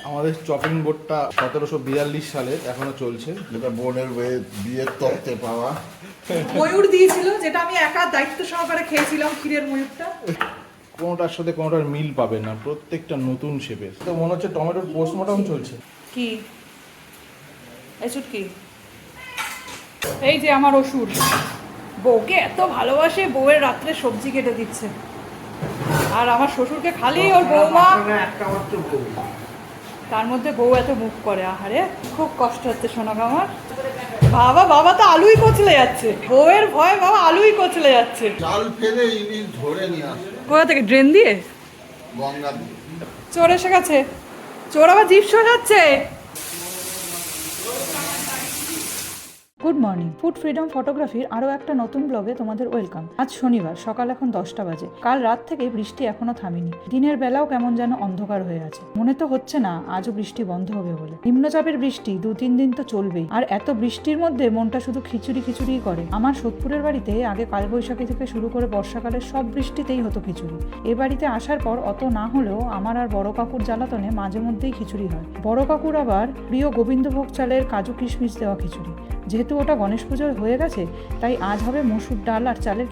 আমাদের চপিং বোর্ডটা 1742 সালে এখনো চলছে, যেটা বোনের বিয়ের তত্ত্বে পাওয়া। ময়ূর দিয়েছিল, যেটা আমি একা দায়িত্ব সহকারে খেয়েছিলাম, ক্ষীরের ময়ূরটা। কোনোটার সাথে কোনোটার মিল পাবে না, প্রত্যেকটা নতুন শেপের। তো মনে হচ্ছে টমেটোর পোস্টমর্টম চলছে। কি কি এই যে আমার অসুর বউকে এত ভালোবাসে, বউয়ের রাত্রে সবজি কেটে দিচ্ছে। আর আমার শ্বশুরকে খালি ওর বৌমা, তার মধ্যে বউ এত মুখ করে। আহারে খুব কষ্ট হচ্ছে শোনা আমার। বাবা তো আলুই কচলে যাচ্ছে, বউয়ের ভয় বাবা আলুই কচলে যাচ্ছে। জাল ফেলে ইলিশ ধরে নিয়ে আসে কোথা থেকে? ড্রেন দিয়ে? গঙ্গা দিয়ে। চোর এসে গেছে, চোর আবার জিপ শোনাচ্ছে। গুড মর্নিং, ফুড ফ্রিডম ফটোগ্রাফির আরও একটা নতুন ব্লগে তোমাদের ওয়েলকাম। আজ শনিবার, সকাল এখন 10টা বাজে। কাল রাত থেকে বৃষ্টি এখনো থামেনি, দিনের বেলাও কেমন যেন অন্ধকার হয়ে আছে। মনে তো হচ্ছে না আজও বৃষ্টি বন্ধ হবে বলে। নিম্নচাপের বৃষ্টি 2-3 দিন তো চলবেই, আর এত বৃষ্টির মধ্যে মনটা শুধু খিচুড়ি করে। আমার সোদপুরের বাড়িতে আগে কালবৈশাখী থেকে শুরু করে বর্ষাকালের সব বৃষ্টিতেই হতো খিচুড়ি। এ বাড়িতে আসার পর অত না হলেও আমার আর বড় কাকুর জ্বালাতনে মাঝে মধ্যেই খিচুড়ি হয়। বড় কাকুর আবার প্রিয় গোবিন্দভোগ চালের কাজু কিশমিশ দেওয়া খিচুড়ি। যেহেতু ওটা গণেশ পুজোর হয়ে গেছে, তাই আজ হবে মসুর ডাল আর চালের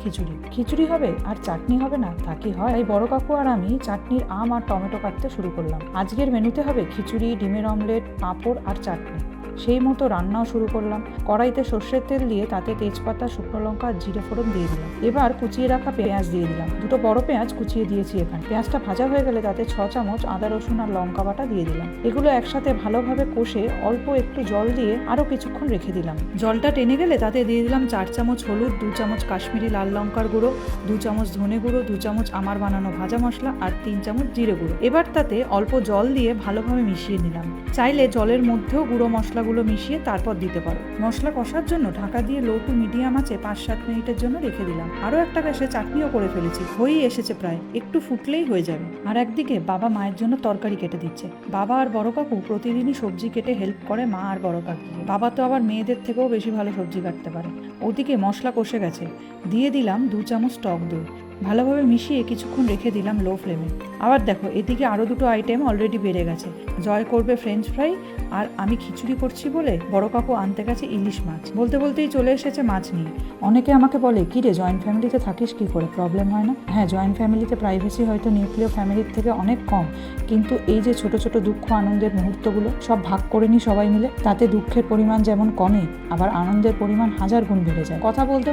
খিচুড়ি হবে, আর চাটনি হবে না তা কি হয়? তাই বড় কাকু আর আমি চাটনির আম আর টমেটো কাটতে শুরু করলাম। আজকের মেনুতে হবে খিচুড়ি, ডিমের অমলেট, পাঁপড় আর চাটনি। সেই মতো রান্নাও শুরু করলাম। কড়াইতে সর্ষের তেল দিয়ে তাতে তেজপাতা, শুকনো লঙ্কা আর জিরে ফোড়ন দিয়ে দিলাম। এবার কুচিয়ে রাখা পেঁয়াজ দিয়ে দিলাম। 2টো বড় পেঁয়াজ কুচিয়ে দিয়েছি এখানে। পেঁয়াজটা ভাজা হয়ে গেলে তাতে 6 চামচ আদা, রসুন আর লঙ্কা বাটা দিয়ে দিলাম। এগুলো একসাথে ভালোভাবে কষে অল্প একটু জল দিয়ে আরো কিছুক্ষণ রেখে দিলাম। জলটা টেনে গেলে তাতে দিয়ে দিলাম 4 চামচ হলুদ, 2 চামচ কাশ্মীরি লাল লঙ্কার গুঁড়ো, 2 চামচ ধনে গুঁড়ো, 2 চামচ আমার বানানো ভাজা মশলা আর 3 চামচ জিরে গুঁড়ো। এবার তাতে অল্প জল দিয়ে ভালোভাবে মিশিয়ে নিলাম। চাইলে জলের মধ্যেও গুঁড়ো মশলাগুলো মিশিয়ে তারপর দিতে পারো। মশলা কষার জন্য ঢাকা দিয়ে লো টু মিডিয়াম আঁচে 5-7 মিনিটের জন্য রেখে দিলাম। আরও একটা গ্যাসে চাটনিও করে ফেলেছি, হয়েই এসেছে প্রায়, একটু ফুটলেই হয়ে যাবে। আর একদিকে বাবা মায়ের জন্য তরকারি কেটে দিচ্ছে। বাবা আর বড় কাকু প্রতিদিনই সবজি কেটে হেল্প করে মা আর বড় কাকুকে। বাবা তো আবার মেয়েদের থেকেও বেশি ভালো সবজি কাটতে পারে। ওদিকে মশলা কষে গেছে, দিয়ে দিলাম 2 চামচ টক দই। ভালোভাবে মিশিয়ে কিছুক্ষণ রেখে দিলাম লো ফ্লেমে। আবার দেখো এদিকে আরও 2টো আইটেম অলরেডি বেড়ে গেছে। জয় করবে ফ্রেঞ্চ ফ্রাই, আর আমি খিচুড়ি করছি বলে বড় কাকু আনতে গেছে ইলিশ মাছ। বলতেই চলে এসেছে মাছ নিয়ে। অনেকে আমাকে বলে, কি রে জয়েন্ট ফ্যামিলিতে থাকিস কি করে, প্রবলেম হয় না? হ্যাঁ, জয়েন্ট ফ্যামিলিতে প্রাইভেসি হয়তো নিউক্লিয়ার ফ্যামিলির থেকে অনেক কম, কিন্তু এই যে ছোট ছোট দুঃখ আনন্দের মুহূর্তগুলো সব ভাগ করে নিই সবাই মিলে, তাতে দুঃখের পরিমাণ যেমন কমে, আবার আনন্দের পরিমাণ 1000 গুণ বেড়ে যায়। কথা বলতে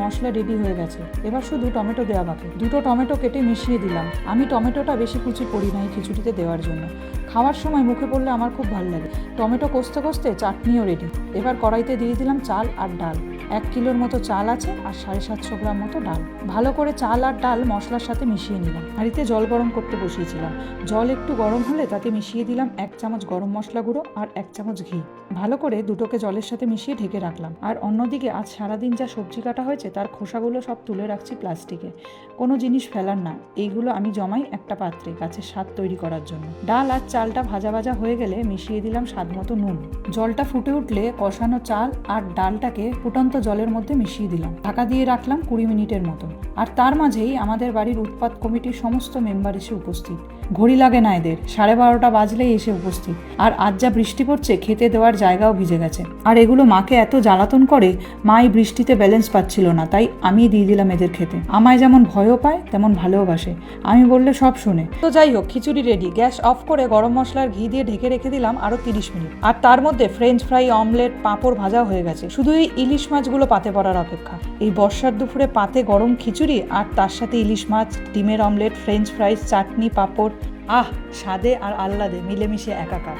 মশলা রেডি হয়ে গেছে। এবার শুধু টমেটো দেওয়া বাকি। 2টো টমেটো কেটে মিশিয়ে দিলাম। আমি টমেটোটা বেশি কুচি করি নাই খিচুড়িতে দেওয়ার জন্য। খাওয়ার সময় মুখে পড়লে আমার খুব ভালো লাগে। টমেটো কষতে কষতে চাটনিও রেডি। এবার কড়াইতে দিয়ে দিলাম চাল আর ডাল। 1 কিলোর মতো চাল আছে আর 750 গ্রাম মতো ডাল। ভালো করে চাল আর ডাল মশলার সাথে মিশিয়ে নিলাম। হাঁড়িতে জল গরম করতে বসিয়েছিলাম। জল একটু গরম হলে তাতে মিশিয়ে দিলাম 1 চামচ গরম মশলা গুঁড়ো আর 1 চামচ ঘি। ভালো করে দুটোকে জলের সাথে মিশিয়ে ঢেকে রাখলাম। আর অন্যদিকে আজ সারাদিন যা সবজি কাটা হয়েছে তার খোসাগুলো সব তুলে রাখছি প্লাস্টিকে। কোনো জিনিস ফেলার না, এইগুলো আমি জমাই একটা পাত্রে গাছের স্বাদ তৈরি করার জন্য। ডাল আর চালটা ভাজা ভাজা হয়ে গেলে মিশিয়ে দিলাম স্বাদ মতো নুন। জলটা ফুটে উঠলে কষানো চাল আর ডালটাকে ফুটন্ত জলের মধ্যে মিশিয়ে দিলাম। ঢাকা দিয়ে রাখলাম 20 মিনিটের মতো। আর তার মাঝেই আমাদের বাড়ির উৎপাত কমিটির সমস্ত মেম্বার এসে উপস্থিত। ঘড়ি লাগে না এদের, 12:30 বাজলেই এসে উপস্থিত। আর আজ যা বৃষ্টি পড়ছে, খেতে দেওয়ার জায়গাও ভিজে গেছে। আর এগুলো মাকে এত জ্বালাতন করে, মা এই বৃষ্টিতে ব্যালেন্স পাচ্ছিল না, তাই আমি দিয়ে দিলাম এদের খেতে। আমায় যেমন ভয়ও পায় তেমন ভালোবাসে, আমি বললে সব শোনে। তো যাই হোক, খিচুড়ি রেডি। গ্যাস অফ করে গরম মশলার ঘি দিয়ে ঢেকে রেখে দিলাম আরো 30 মিনিট। আর তার মধ্যে ফ্রেঞ্চ ফ্রাই, অমলেট, পাঁপড় ভাজা হয়ে গেছে। শুধু এই ইলিশ মাছগুলো পাতে পড়ার অপেক্ষা। এই বর্ষার দুপুরে পাতে গরম খিচুড়ি আর তার সাথে ইলিশ মাছ, ডিমের অমলেট, ফ্রেঞ্চ ফ্রাইস, চাটনি, পাঁপড়, স্বাদে আর আহ্লাদে মিলেমিশে একাকার।